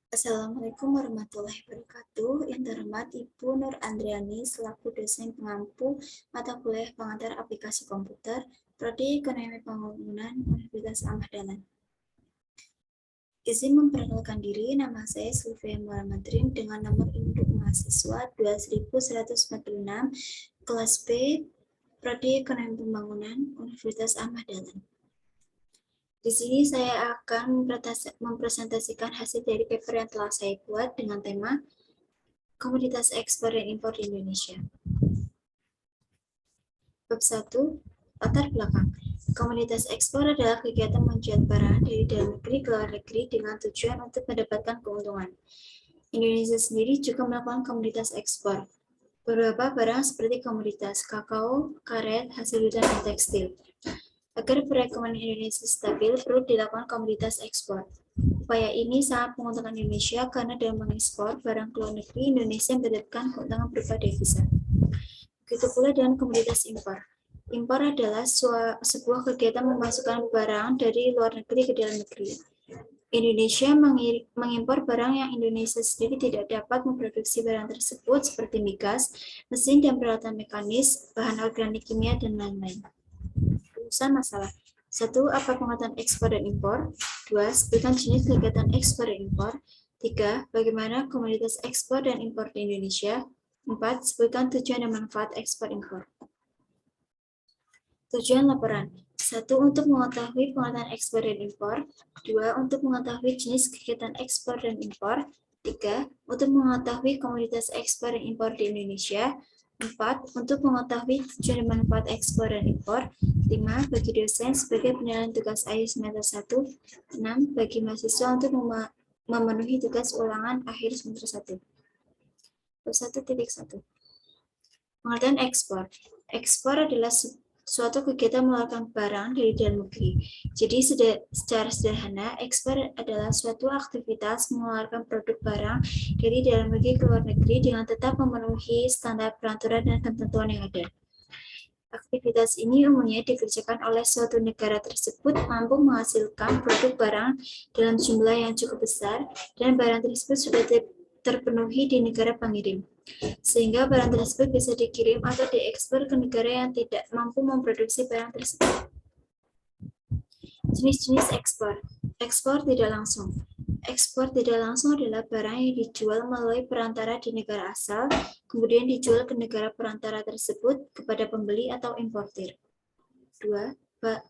Assalamualaikum warahmatullahi wabarakatuh. Yang terhormat Ibu Nur Andriani selaku dosen pengampu mata kuliah pengantar aplikasi komputer, Prodi Ekonomi Pembangunan Universitas Ahmad Dahlan. Izin memperkenalkan diri, nama saya Sylvia Muhammadrin dengan nomor induk mahasiswa 20146, kelas B, Prodi Ekonomi Pembangunan Universitas Ahmad Dahlan. Di sini saya akan mempresentasikan hasil dari paper yang telah saya buat dengan tema Komoditas Ekspor dan Impor di Indonesia. Bab 1, latar belakang. Komoditas ekspor adalah kegiatan menjual barang dari dalam negeri ke luar negeri dengan tujuan untuk mendapatkan keuntungan. Indonesia sendiri juga melakukan komoditas ekspor. Beberapa barang seperti komoditas kakao, karet, hasil hutan, dan tekstil. Agar perekonomian Indonesia stabil, perlu dilakukan komoditas ekspor. Upaya ini sangat menguntungkan Indonesia karena dalam mengekspor barang ke luar negeri, Indonesia mendapatkan keuntungan berupa devisa. Begitu pula dengan komoditas impor. Impor adalah sebuah kegiatan memasukkan barang dari luar negeri ke dalam negeri. Indonesia mengimpor barang yang Indonesia sendiri tidak dapat memproduksi barang tersebut seperti migas, mesin dan peralatan mekanis, bahan organik kimia, dan lain-lain. Rumusan masalah. 1. Apa pengertian ekspor dan impor? 2. Sebutkan jenis kegiatan ekspor dan impor. 3. Bagaimana komoditas ekspor dan impor di Indonesia? 4. Sebutkan tujuan dan manfaat ekspor impor. Tujuan laporan. 1. Untuk mengetahui pengertian ekspor dan impor. 2. Untuk mengetahui jenis kegiatan ekspor dan impor. 3. Untuk mengetahui komoditas ekspor dan impor di Indonesia. 4. Untuk mengetahui tujuan dan manfaat ekspor dan impor. 5. Bagi dosen sebagai penilaian tugas akhir semester 1. 6. Bagi mahasiswa untuk memenuhi tugas ulangan akhir semester 1. 1.1. Pengertian ekspor. Ekspor adalah suatu kegiatan mengeluarkan barang dari dalam negeri. Jadi secara sederhana, ekspor adalah suatu aktivitas mengeluarkan produk barang dari dalam negeri ke luar negeri dengan tetap memenuhi standar peraturan dan ketentuan yang ada. Aktivitas ini umumnya dikerjakan oleh suatu negara tersebut mampu menghasilkan produk barang dalam jumlah yang cukup besar dan barang tersebut sudah terpenuhi di negara pengirim, sehingga barang tersebut bisa dikirim atau diekspor ke negara yang tidak mampu memproduksi barang tersebut. Jenis-jenis ekspor. Ekspor tidak langsung. Ekspor tidak langsung adalah barang yang dijual melalui perantara di negara asal, kemudian dijual ke negara perantara tersebut kepada pembeli atau importir. 2.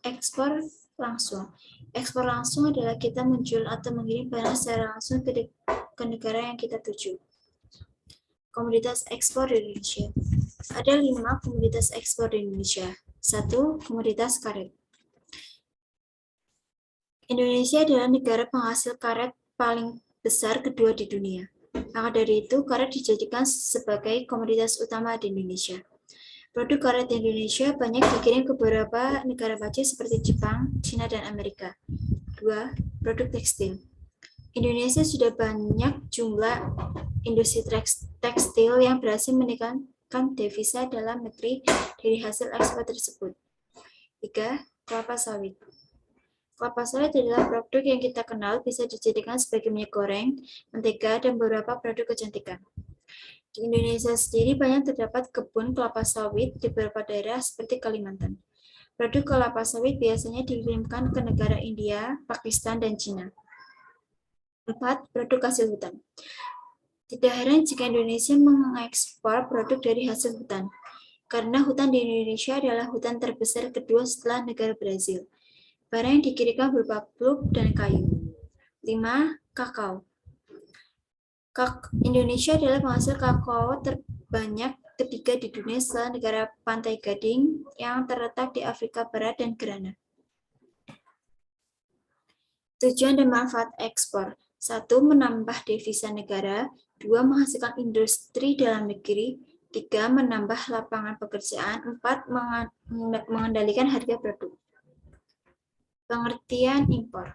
Ekspor langsung. Ekspor langsung adalah kita menjual atau mengirim barang secara langsung ke negara yang kita tuju. Komoditas ekspor di Indonesia. Ada 5 komoditas ekspor di Indonesia. 1. Komoditas karet. Indonesia adalah negara penghasil karet paling besar kedua di dunia. Maka dari itu, karet dijadikan sebagai komoditas utama di Indonesia. Produk karet di Indonesia banyak dikirim ke beberapa negara maju seperti Jepang, China, dan Amerika. 2. Produk tekstil. Indonesia sudah banyak jumlah industri tekstil yang berhasil meningkatkan devisa dalam negeri dari hasil ekspor tersebut. 3. Kelapa sawit. Kelapa sawit adalah produk yang kita kenal bisa dijadikan sebagai minyak goreng, mentega, dan beberapa produk kecantikan. Di Indonesia sendiri banyak terdapat kebun kelapa sawit di beberapa daerah seperti Kalimantan. Produk kelapa sawit biasanya dikirimkan ke negara India, Pakistan, dan China. 4. Produk hasil hutan. Tidak heran jika Indonesia mengekspor produk dari hasil hutan, karena hutan di Indonesia adalah hutan terbesar kedua setelah negara Brazil. Barang yang dikirimkan berupa pulp dan kayu. 5. Kakao. Indonesia adalah penghasil kakao terbanyak ketiga di dunia setelah negara Pantai Gading yang terletak di Afrika Barat dan Ghana. Tujuan dan manfaat ekspor. 1. Menambah devisa negara. 2. Menghasilkan industri dalam negeri. 3. Menambah lapangan pekerjaan. 4. Mengendalikan harga produk. Pengertian impor.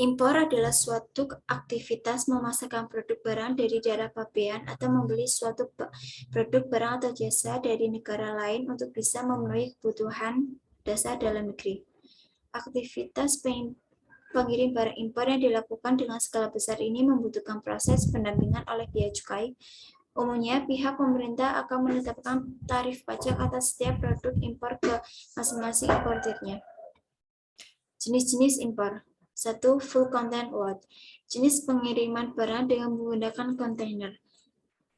Impor adalah suatu aktivitas memasarkan produk barang dari daerah pabean atau membeli suatu produk barang atau jasa dari negara lain untuk bisa memenuhi kebutuhan dasar dalam negeri. Aktivitas pengirim barang impor yang dilakukan dengan skala besar ini membutuhkan proses pendampingan oleh Bea Cukai. Umumnya, pihak pemerintah akan menetapkan tarif pajak atas setiap produk impor ke masing-masing importirnya. Jenis-jenis impor. 1. Full content load. Jenis pengiriman barang dengan menggunakan kontainer.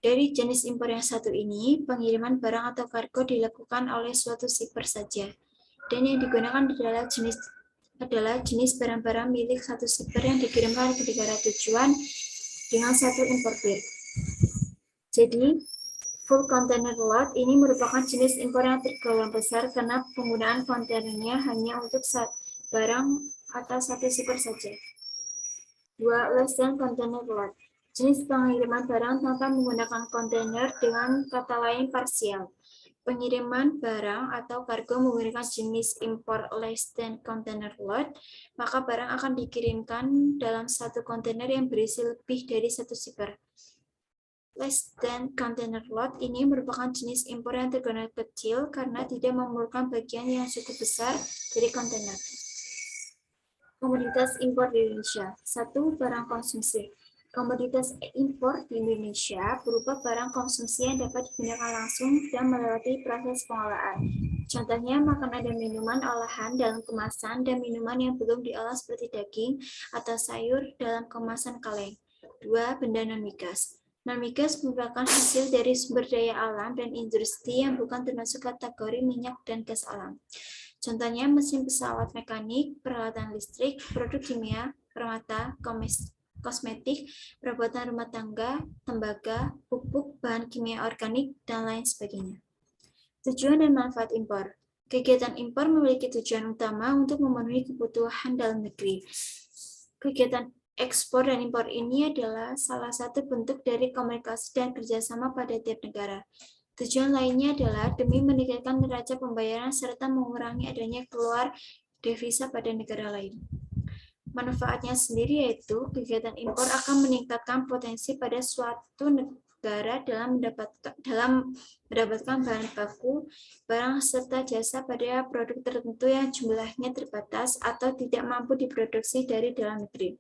Dari jenis impor yang satu ini, pengiriman barang atau kargo dilakukan oleh suatu shipper saja. Dan yang digunakan adalah jenis barang-barang milik satu shipper yang dikirimkan ke negara tujuan dengan satu importir. Jadi, full container load ini merupakan jenis impor yang tergolong besar karena penggunaan kontainernya hanya untuk barang atau satu shipper saja. 2. Less than container load. Jenis pengiriman barang tanpa menggunakan kontainer, dengan kata lain parsial. Pengiriman barang atau kargo menggunakan jenis impor less than container load, maka barang akan dikirimkan dalam satu kontainer yang berisi lebih dari satu shipper. Less than container load ini merupakan jenis impor yang tergolong kecil karena tidak memerlukan bagian yang cukup besar dari kontainer. Komoditas impor di Indonesia. 1. Barang konsumsi. Komoditas impor di Indonesia berupa barang konsumsi yang dapat digunakan langsung dan melewati proses pengolahan. Contohnya, makanan dan minuman olahan dalam kemasan dan minuman yang belum diolah seperti daging atau sayur dalam kemasan kaleng. 2. Benda non-migas. Non-migas merupakan hasil dari sumber daya alam dan industri yang bukan termasuk kategori minyak dan gas alam. Contohnya mesin pesawat mekanik, peralatan listrik, produk kimia, permata, kosmetik, perabotan rumah tangga, tembaga, pupuk, bahan kimia organik, dan lain sebagainya. Tujuan dan manfaat impor. Kegiatan impor memiliki tujuan utama untuk memenuhi kebutuhan dalam negeri. Kegiatan ekspor dan impor ini adalah salah satu bentuk dari komunikasi dan kerjasama pada tiap negara. Tujuan lainnya adalah demi meningkatkan neraca pembayaran serta mengurangi adanya keluar devisa pada negara lain. Manfaatnya sendiri yaitu kegiatan impor akan meningkatkan potensi pada suatu negara dalam mendapatkan bahan baku, barang serta jasa pada produk tertentu yang jumlahnya terbatas atau tidak mampu diproduksi dari dalam negeri.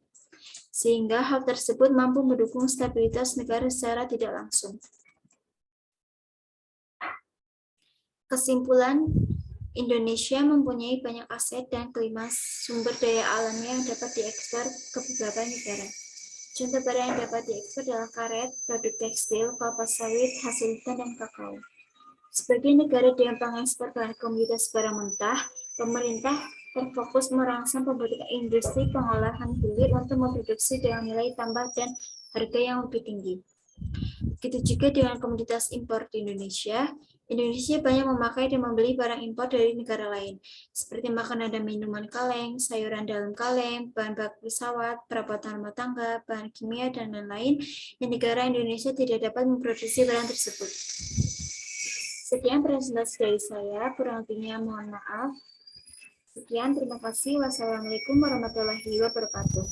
Sehingga hal tersebut mampu mendukung stabilitas negara secara tidak langsung. Kesimpulan, Indonesia mempunyai banyak aset dan kelima sumber daya alamnya yang dapat diekspor ke beberapa negara. Contoh barang yang dapat diekspor adalah karet, produk tekstil, kelapa sawit, hasil hutan, dan kakao. Sebagai negara dengan pengekspor bahan komoditas barang mentah, pemerintah terfokus merangsang pembentukan industri pengolahan hilir untuk memproduksi dengan nilai tambah dan harga yang lebih tinggi. Begitu juga dengan komoditas impor di Indonesia. Indonesia banyak memakai dan membeli barang impor dari negara lain, seperti makanan dan minuman kaleng, sayuran dalam kaleng, bahan baku pesawat, perabotan rumah tangga, bahan kimia, dan lain-lain, yang negara Indonesia tidak dapat memproduksi barang tersebut. Sekian presentasi dari saya, kurang lebihnya mohon maaf. Sekian, terima kasih. Wassalamualaikum warahmatullahi wabarakatuh.